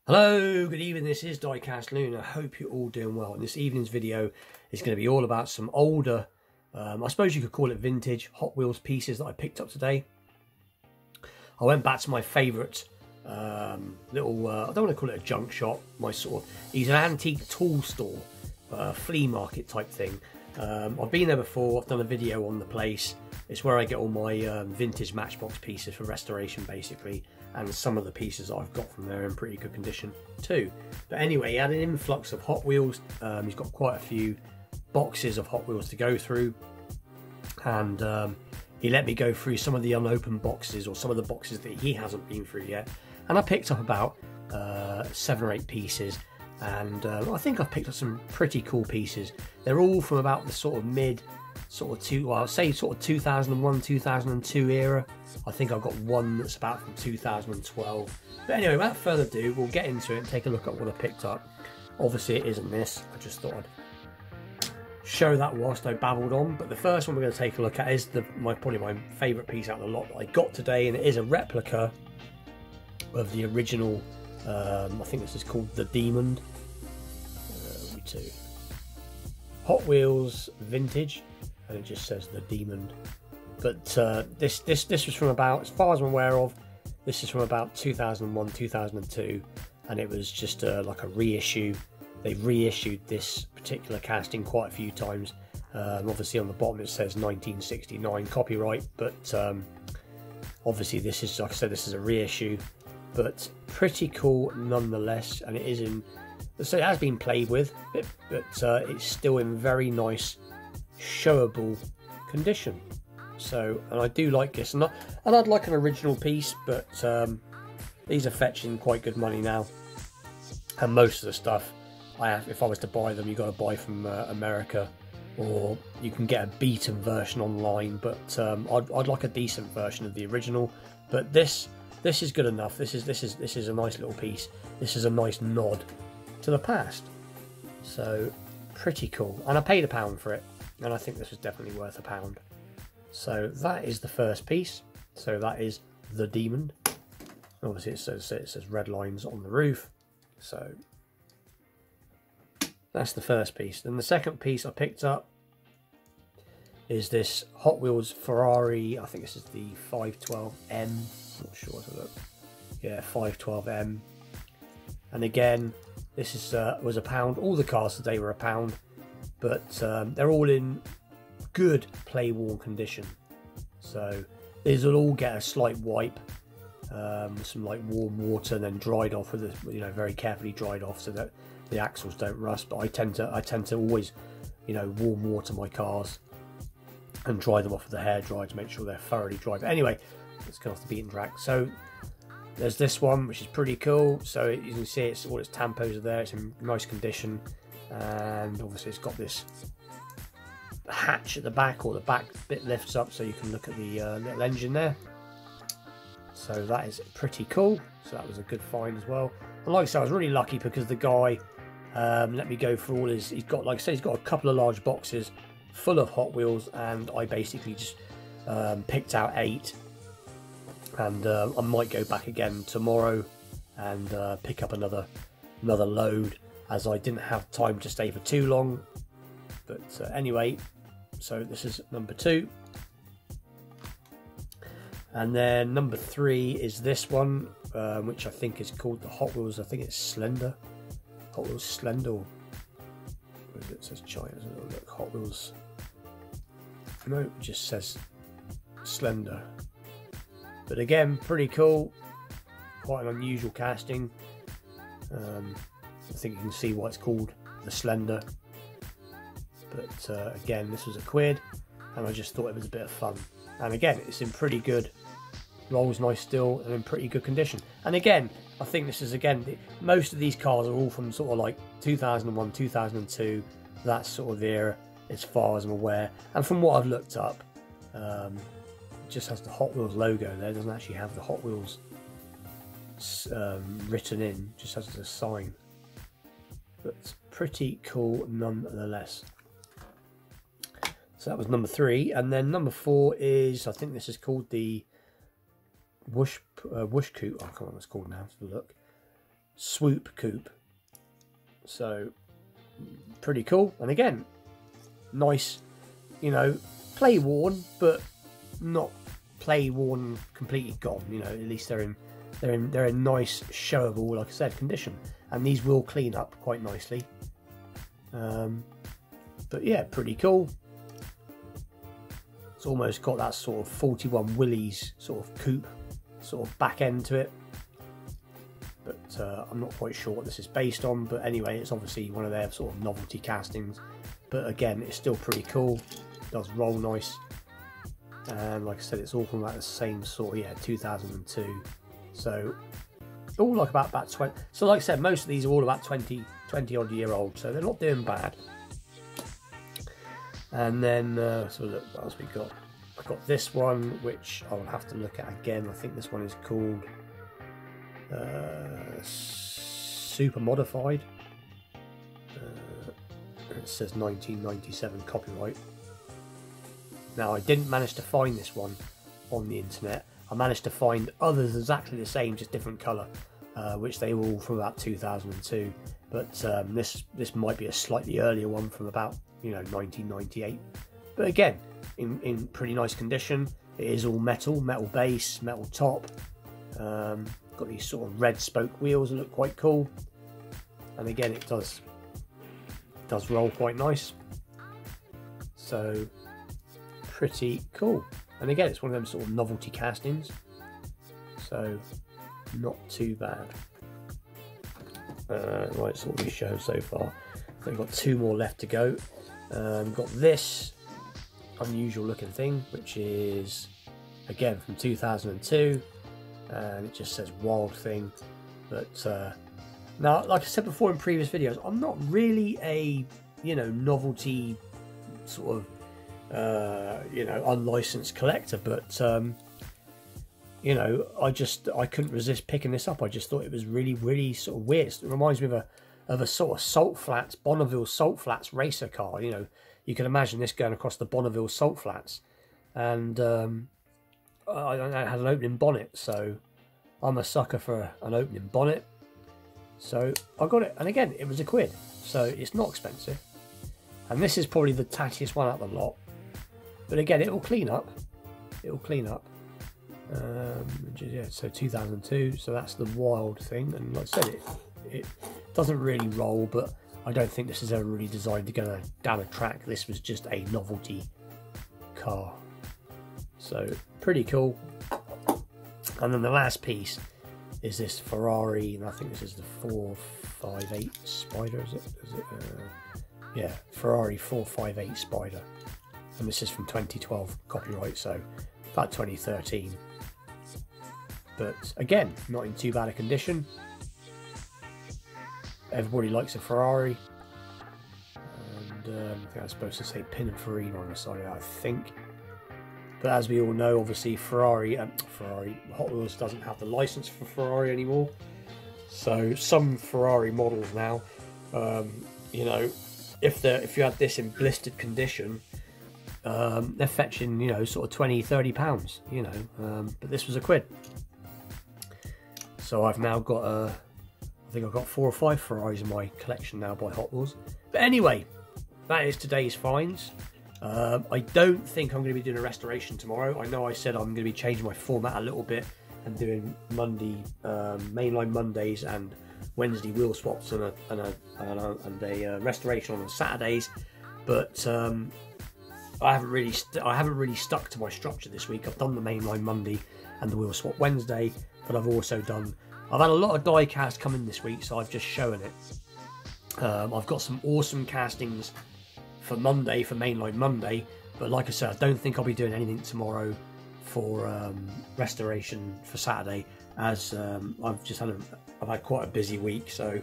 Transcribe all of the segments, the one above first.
Hello, good evening, this is Diecast Loon. I hope you're all doing well. And this evening's video is going to be all about some older, I suppose you could call it vintage Hot Wheels pieces that I picked up today. I went back to my favourite little, I don't want to call it a junk shop, he's an antique tool store, flea market type thing. I've been there before, I've done a video on the place. It's where I get all my vintage Matchbox pieces for restoration basically, and some of the pieces that I've got from there are in pretty good condition too. But anyway, he had an influx of Hot Wheels. He's got quite a few boxes of Hot Wheels to go through, and he let me go through some of the unopened boxes, or some of the boxes that he hasn't been through yet. And I picked up about 7 or 8 pieces, and I think I've picked up some pretty cool pieces. They're all from about the sort of I'll say 2001, 2002 era. I think I've got one that's about from 2012. But anyway, without further ado, we'll get into it and take a look at what I picked up. Obviously it isn't this, I just thought I'd show that whilst I babbled on. But the first one we're going to take a look at is probably my favourite piece out of the lot that I got today, and it is a replica of the original, I think this is called the Demon. Hot Wheels Vintage, and it just says the Demon. But this was from about, as far as I'm aware of, this is from about 2001, 2002, and it was just like a reissue. They've reissued this particular casting quite a few times. Obviously on the bottom it says 1969 copyright, but obviously this is, like I said, this is a reissue, but pretty cool nonetheless. And it is in, so it has been played with, but it's still in very nice, showable condition. So, and I do like this, and I'd like an original piece, but these are fetching quite good money now. And most of the stuff if I was to buy them, you've got to buy from America, or you can get a beaten version online. But I'd like a decent version of the original. But this is good enough. This is a nice little piece. This is a nice nod to the past. So pretty cool. And I paid £1 for it, and I think this was definitely worth £1. So that is the first piece. So that is the Demon. Obviously it says red lines on the roof. So that's the first piece. Then the second piece I picked up is this Hot Wheels Ferrari. I think this is the 512M. Not sure what to look. Yeah, 512M. And again, this is was £1. All the cars today were £1, but they're all in good play-worn condition. So these will all get a slight wipe, some like warm water, and then dried off with very carefully dried off so that the axles don't rust. But I tend to always, warm water my cars and dry them off with a hairdryer to make sure they're thoroughly dry. But anyway, let's go off the beaten track. So there's this one, which is pretty cool. So you can see all its tampos are there. It's in nice condition, and obviously it's got this hatch at the back, or the back bit lifts up so you can look at the little engine there. So that is pretty cool. So that was a good find as well. And like I said, I was really lucky because the guy let me go through all his, he's got a couple of large boxes full of Hot Wheels, and I basically just picked out 8, and I might go back again tomorrow and pick up another load, as I didn't have time to stay for too long. But anyway, so this is number 2. And then number 3 is this one, which I think is called the Hot Wheels, I think it's Slender. Hot Wheels Slender. Where is it? It says China. Look, Hot Wheels. No, it just says Slender. But again, pretty cool. Quite an unusual casting. I think you can see why it's called the Slender. But again, this was £1, and I just thought it was a bit of fun. And again, it's in pretty good, rolls nice still, and in pretty good condition. And again, I think this is, most of these cars are all from sort of like 2001, 2002, that sort of era, as far as I'm aware. And from what I've looked up, it just has the Hot Wheels logo there. It doesn't actually have the Hot Wheels written in, just has the sign. But it's pretty cool nonetheless. So that was number 3, and then number 4 is, I think this is called the Swooop Coupe. I can't remember what it's called now. Let's have a look. Swoop Coupe. So pretty cool. And again, nice, you know, play worn, but not play worn completely gone. You know, at least they're in nice, showable, like I said, condition. And these will clean up quite nicely. But yeah, pretty cool. It's almost got that sort of 41 Willys sort of coupe sort of back end to it. But I'm not quite sure what this is based on. But anyway, it's obviously one of their sort of novelty castings. But again, it's still pretty cool. It does roll nice. And like I said, it's all from like the same sort of, yeah, 2002. So all like about 20. So like I said, most of these are all about 20 odd year old. So they're not doing bad. And then, so look, what else we got? I've got this one, which I'll have to look at again. I think this one is called Super Modified. It says 1997 copyright. Now, I didn't manage to find this one on the internet. I managed to find others exactly the same, just different colour, which they were all from about 2002. But this might be a slightly earlier one from about, you know, 1998. But again, in pretty nice condition. It is all metal base, metal top. Got these sort of red spoke wheels that look quite cool. And again, it does roll quite nice. So pretty cool. And again, it's one of them sort of novelty castings. So not too bad. Right, so what we've shown so far. We've got two more left to go. We've got this unusual looking thing, which is again from 2002, and it just says Wild Thing. But now, like I said before in previous videos, I'm not really a, you know, novelty sort of you know, unlicensed collector, but you know, I couldn't resist picking this up. I just thought it was really sort of weird. It reminds me of a sort of Salt Flats, Bonneville Salt Flats racer car. You know, you can imagine this going across the Bonneville Salt Flats. And I had an opening bonnet, so I'm a sucker for an opening bonnet. So I got it, and again, it was £1, so it's not expensive. And this is probably the tattiest one out of the lot. But again, it will clean up. It will clean up. Yeah, so 2002, so that's the Wild Thing. And like I said, it doesn't really roll, but I don't think this is ever really designed to go down a track. This was just a novelty car. So pretty cool. And then the last piece is this Ferrari, and I think this is the 458 Spider, is it? Yeah, Ferrari 458 Spider. And this is from 2012 copyright, so about 2013. But again, not in too bad a condition. Everybody likes a Ferrari. And I think I'm supposed to say Pininfarina on the side of that, I think. But as we all know, obviously Ferrari, Hot Wheels doesn't have the license for Ferrari anymore. So some Ferrari models now, you know, if you had this in blistered condition, they're fetching, you know, sort of £20–30, you know. But this was £1. So I've now got I think I've got 4 or 5 Ferraris in my collection now by Hot Wheels. But anyway, that is today's finds. I don't think I'm going to be doing a restoration tomorrow. I know I said I'm going to be changing my format a little bit and doing Monday mainline Mondays and Wednesday wheel swaps and a restoration on Saturdays, but I haven't really stuck to my structure this week. I've done the mainline Monday and the wheel swap Wednesday, but I've had a lot of die cast come in this week, so I've just shown it. I've got some awesome castings for Monday, for mainline Monday, but like I said, I don't think I'll be doing anything tomorrow for restoration for Saturday, as I've had quite a busy week, so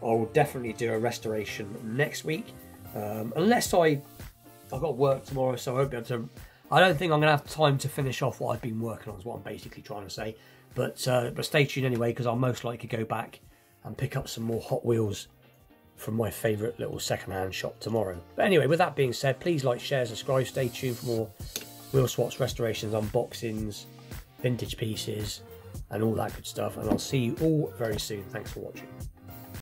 I'll definitely do a restoration next week, unless I've got work tomorrow, so I won't be able to. I don't think I'm going to have time to finish off what I've been working on, is what I'm basically trying to say. But stay tuned anyway, because I'll most likely go back and pick up some more Hot Wheels from my favourite little second-hand shop tomorrow. But anyway, with that being said, please like, share, subscribe, stay tuned for more wheel swaps, restorations, unboxings, vintage pieces, and all that good stuff. And I'll see you all very soon. Thanks for watching.